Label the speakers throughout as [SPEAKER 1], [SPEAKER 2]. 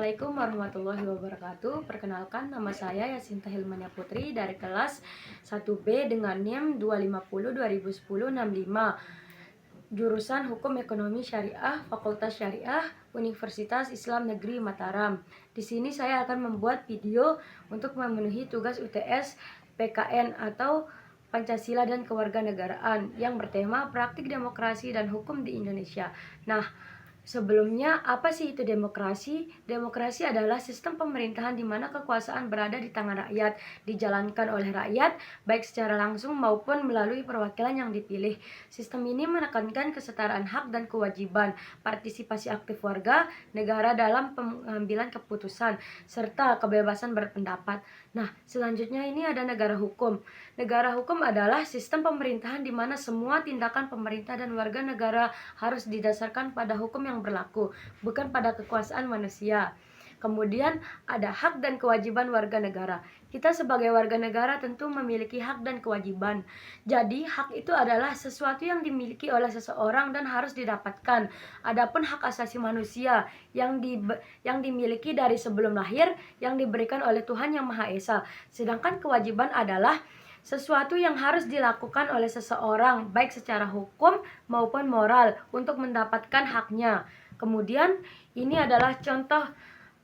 [SPEAKER 1] Assalamualaikum warahmatullahi wabarakatuh. Perkenalkan, nama saya Yasinta Hilmania Putri dari kelas 1B dengan NIM 250-2010-65, jurusan Hukum Ekonomi Syariah, Fakultas Syariah, Universitas Islam Negeri Mataram. Di sini saya akan membuat video untuk memenuhi tugas UTS PKN atau Pancasila dan Kewarganegaraan yang bertema Praktik Demokrasi dan Hukum di Indonesia. Nah, sebelumnya, apa sih itu demokrasi? Demokrasi adalah sistem pemerintahan di mana kekuasaan berada di tangan rakyat, dijalankan oleh rakyat, baik secara langsung maupun melalui perwakilan yang dipilih. Sistem ini menekankan kesetaraan hak dan kewajiban, partisipasi aktif warga negara dalam pengambilan keputusan, serta kebebasan berpendapat. Nah, selanjutnya ini ada negara hukum. Negara hukum adalah sistem pemerintahan di mana semua tindakan pemerintah dan warga negara harus didasarkan pada hukum yang berlaku, bukan pada kekuasaan manusia. Kemudian ada hak dan kewajiban warga negara. Kita sebagai warga negara tentu memiliki hak dan kewajiban. Jadi hak itu adalah sesuatu yang dimiliki oleh seseorang dan harus didapatkan. Adapun hak asasi manusia yang dimiliki dari sebelum lahir, yang diberikan oleh Tuhan Yang Maha Esa. Sedangkan kewajiban adalah sesuatu yang harus dilakukan oleh seseorang, baik secara hukum maupun moral, untuk mendapatkan haknya. Kemudian ini adalah contoh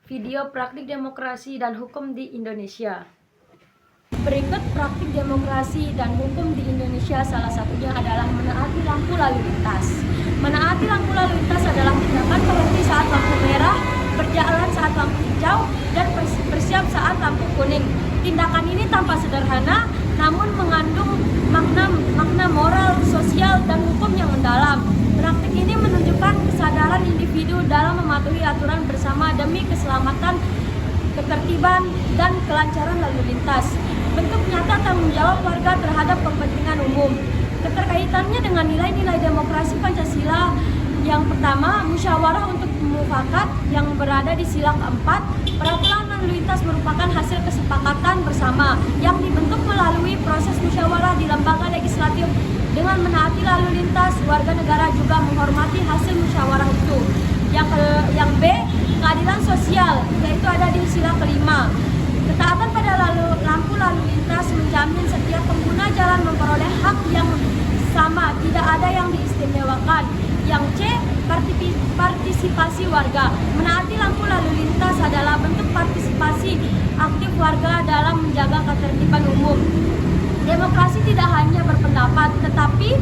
[SPEAKER 1] video praktik demokrasi dan hukum di Indonesia. Berikut praktik demokrasi dan hukum di Indonesia, salah satunya adalah menaati lampu lalu lintas. Menaati lampu lalu lintas adalah tindakan berhenti saat lampu merah, berjalan saat lampu hijau, dan bersiap saat lampu kuning. Tindakan ini tampak sederhana, namun mengandung makna moral, sosial, dan hukum yang mendalam. Praktik ini menunjukkan kesadaran individu dalam mematuhi aturan bersama demi keselamatan, ketertiban, dan kelancaran lalu lintas. Bentuk nyata tanggung jawab warga terhadap kepentingan umum. Keterkaitannya dengan nilai-nilai demokrasi Pancasila, yang pertama, musyawarah untuk mufakat yang berada di sila keempat. Peraturan lalu lintas merupakan hasil kesepakatan bersama yang dibentuk melalui proses musyawarah di lembaga legislatif. Dengan menaati lalu lintas, warga negara juga menghormati hasil musyawarah itu. Yang B, keadilan sosial, yaitu ada di sila kelima. Ketaatan pada lampu lalu lintas menjamin setiap pengguna jalan memperoleh hak yang sama, tidak ada yang diistimewakan. Yang C, partisipasi warga. Menaati lampu lalu lintas adalah bentuk partisipasi aktif warga dalam menjaga ketertiban umum. Demokrasi tidak hanya berpendapat, tetapi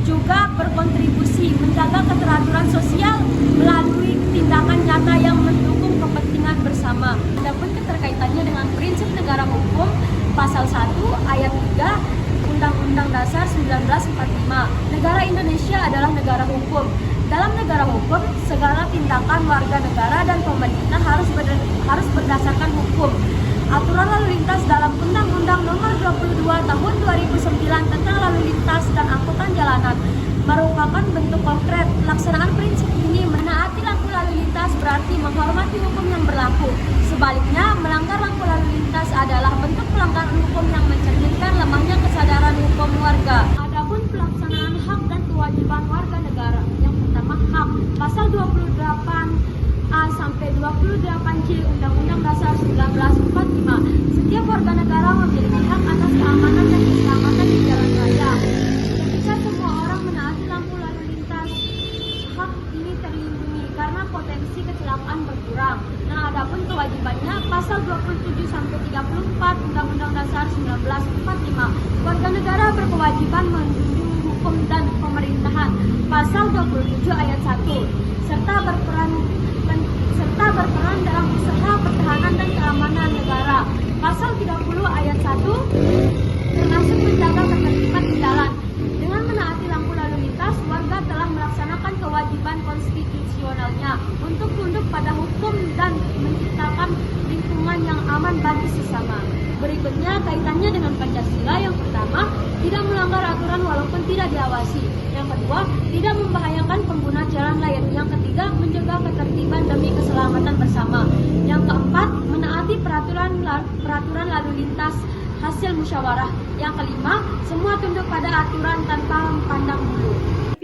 [SPEAKER 1] juga berkontribusi menjaga keteraturan sosial melalui tindakan nyata yang mendukung kepentingan bersama. Adapun keterkaitannya dengan prinsip negara hukum, pasal 1 ayat 3 Undang-Undang Dasar 1945. Negara Indonesia adalah negara hukum. Dalam negara hukum, segala tindakan warga negara dan pemerintah harus berdasarkan hukum. Aturan lalu lintas dalam Undang-Undang Nomor 22 Tahun 2009 tentang lalu lintas dan angkutan jalanan merupakan bentuk konkret pelaksanaan prinsip ini. Menaati lampu lalu lintas berarti menghormati hukum yang berlaku. Sebaliknya, melanggar lampu lalu lintas adalah bentuk pelanggaran hukum yang mencerminkan lemahnya kesadaran hukum warga. Adapun pelaksanaan hak dan kewajiban warga negara. Yang pertama, hak. Pasal 28A sampai 28C Undang-Undang Dasar 1945. Setiap warga negara memiliki hak atas keamanan dan keselamatan di jalan raya. Ketika semua orang menaati lampu lalu lintas, hak ini terlindungi karena potensi kecelakaan berkurang. Nah, adapun kewajibannya, pasal 27 sampai 34 Undang-Undang Dasar 1945. Warga negara berkewajiban menjunjung hukum dan pemerintahan. Pasal 27 ayat 1 serta berperan dalam usaha pertahanan dan keamanan negara. Pasal 30 ayat 1 termasuk menjaga ketertiban di jalan. Dengan menaati lampu lalu lintas, warga telah melaksanakan kewajiban konstitusionalnya untuk tunduk pada hukum dan menciptakan lingkungan yang aman bagi sesama. Berikutnya kaitannya dengan Pancasila. Yang pertama, tidak melanggar aturan walaupun tidak diawasi. Yang kedua, tidak membahayakan pengguna jalan lain. Yang ketiga, menjaga ketertiban demi keselamatan bersama. Yang keempat, menaati peraturan lalu lintas hasil musyawarah. Yang kelima, semua tunduk pada aturan tanpa memandang bulu.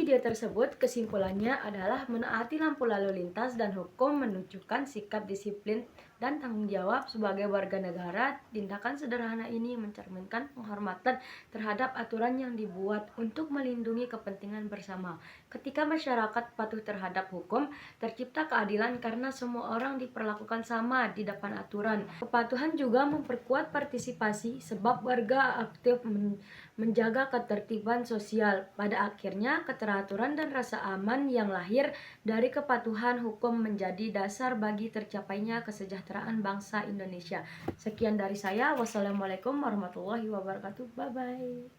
[SPEAKER 1] video tersebut, kesimpulannya adalah menaati lampu lalu lintas dan hukum menunjukkan sikap disiplin dan tanggung jawab sebagai warga negara. Tindakan sederhana ini mencerminkan penghormatan terhadap aturan yang dibuat untuk melindungi kepentingan bersama. Ketika masyarakat patuh terhadap hukum, tercipta keadilan karena semua orang diperlakukan sama di depan aturan. Kepatuhan juga memperkuat partisipasi sebab warga aktif menjaga ketertiban sosial. Pada akhirnya, keteraturan dan rasa aman yang lahir dari kepatuhan hukum menjadi dasar bagi tercapainya kesejahteraan bangsa Indonesia. Sekian dari saya. Wassalamualaikum warahmatullahi wabarakatuh. Bye-bye.